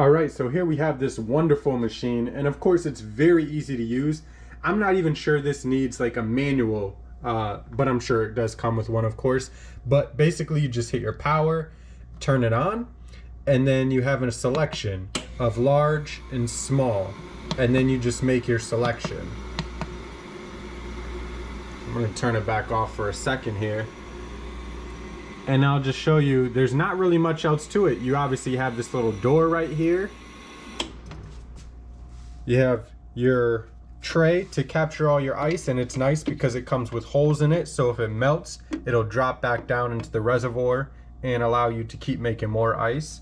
All right, so here we have this wonderful machine, and of course it's very easy to use. I'm not even sure this needs like a manual, but I'm sure it does come with one, of course. But basically you just hit your power, turn it on, and then you have a selection of large and small, and then you just make your selection. I'm gonna turn it back off for a second here. And I'll just show you, there's not really much else to it. You obviously have this little door right here. You have your tray to capture all your ice, and it's nice because it comes with holes in it, so if it melts, it'll drop back down into the reservoir and allow you to keep making more ice.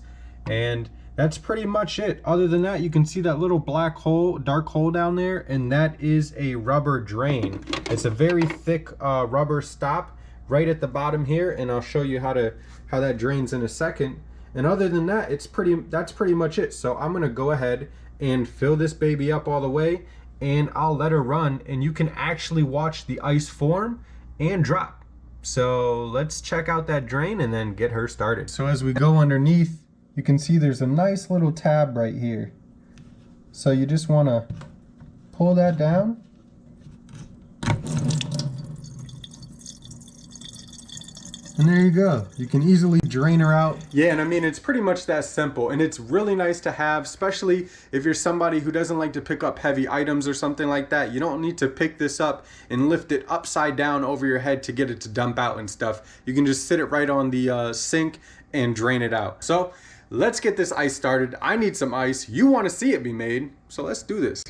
And that's pretty much it. Other than that, you can see that little black hole, dark hole down there, and that is a rubber drain. It's a very thick rubber stop right at the bottom here, and I'll show you how that drains in a second. And other than that, that's pretty much it. So I'm gonna go ahead and fill this baby up all the way, and I'll let her run, and you can actually watch the ice form and drop. So let's check out that drain and then get her started. So as we go underneath, you can see there's a nice little tab right here. So you just wanna pull that down. And there you go. You can easily drain her out. Yeah, and I mean, it's pretty much that simple. And it's really nice to have, especially if you're somebody who doesn't like to pick up heavy items or something like that. You don't need to pick this up and lift it upside down over your head to get it to dump out and stuff. You can just sit it right on the sink and drain it out. So let's get this ice started. I need some ice. You want to see it be made, so let's do this.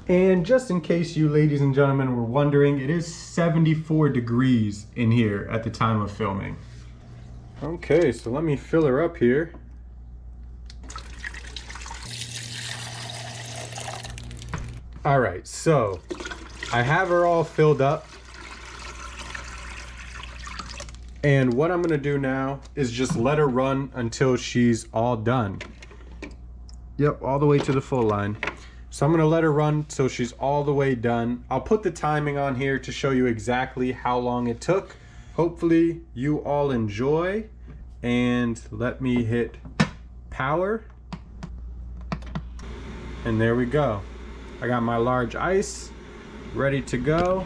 And just in case you ladies and gentlemen were wondering, it is 74 degrees in here at the time of filming. Okay, so let me fill her up here. All right, so I have her all filled up. And what I'm gonna do now is just let her run until she's all done. Yep, all the way to the full line. So I'm gonna let her run till she's all the way done. I'll put the timing on here to show you exactly how long it took. Hopefully you all enjoy, and let me hit power. And there we go. I got my large ice ready to go.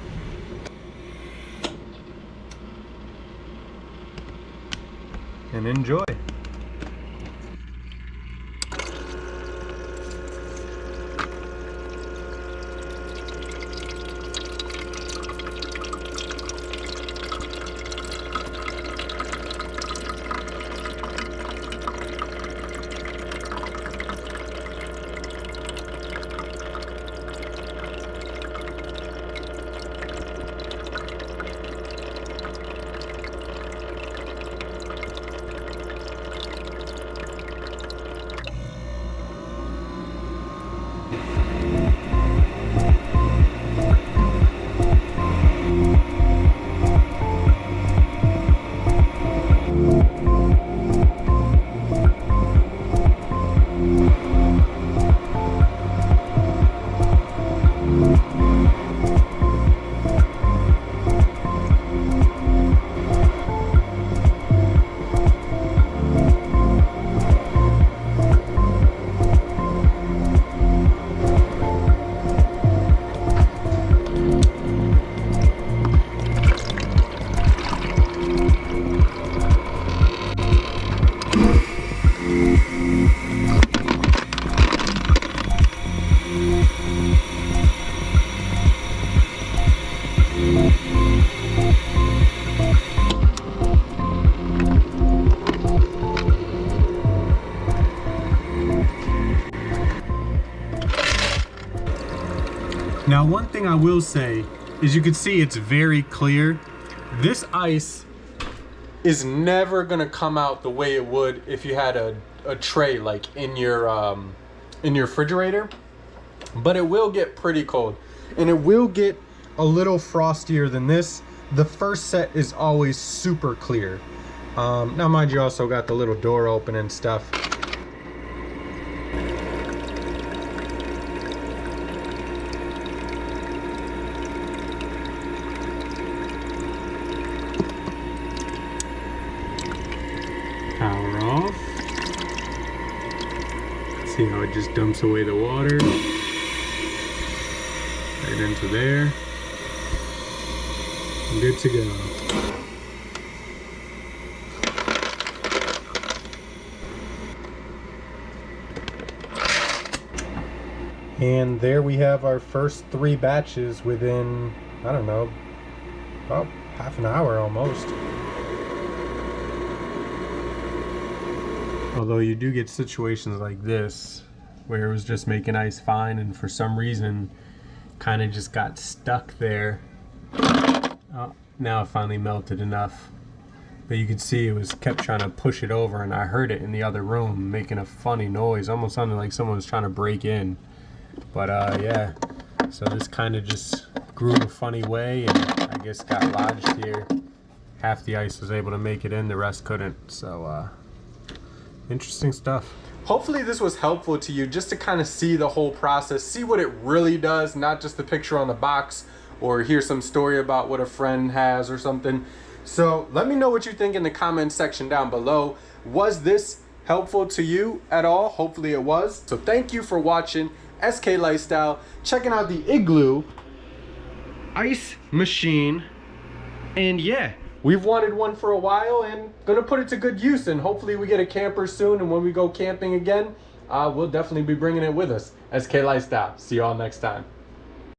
And enjoy. Now, one thing I will say is you can see it's very clear. This ice is never gonna come out the way it would if you had a tray like in your refrigerator, but it will get pretty cold, and it will get a little frostier than this. The first set is always super clear. Now mind you, also got the little door open and stuff. Power off. See how it just dumps away the water right into there. Good to go. And there we have our first 3 batches within, I don't know, about half an hour almost. Although you do get situations like this where it was just making ice fine and for some reason kind of just got stuck there. Oh, now it finally melted enough. But you could see it was kept trying to push it over, and I heard it in the other room making a funny noise. Almost sounded like someone was trying to break in. But yeah, so this kind of just grew a funny way and I guess got lodged here. Half the ice was able to make it in, the rest couldn't. So interesting stuff. Hopefully this was helpful to you just to kind of see the whole process, see what it really does, not just the picture on the box or hear some story about what a friend has or something. So let me know what you think in the comment section down below. Was this helpful to you at all? Hopefully it was. So thank you for watching SK Lifestyle, checking out the Igloo ice machine. And yeah, we've wanted one for a while and gonna put it to good use, and hopefully we get a camper soon, and when we go camping again, we'll definitely be bringing it with us. SK Lifestyle. See you all next time.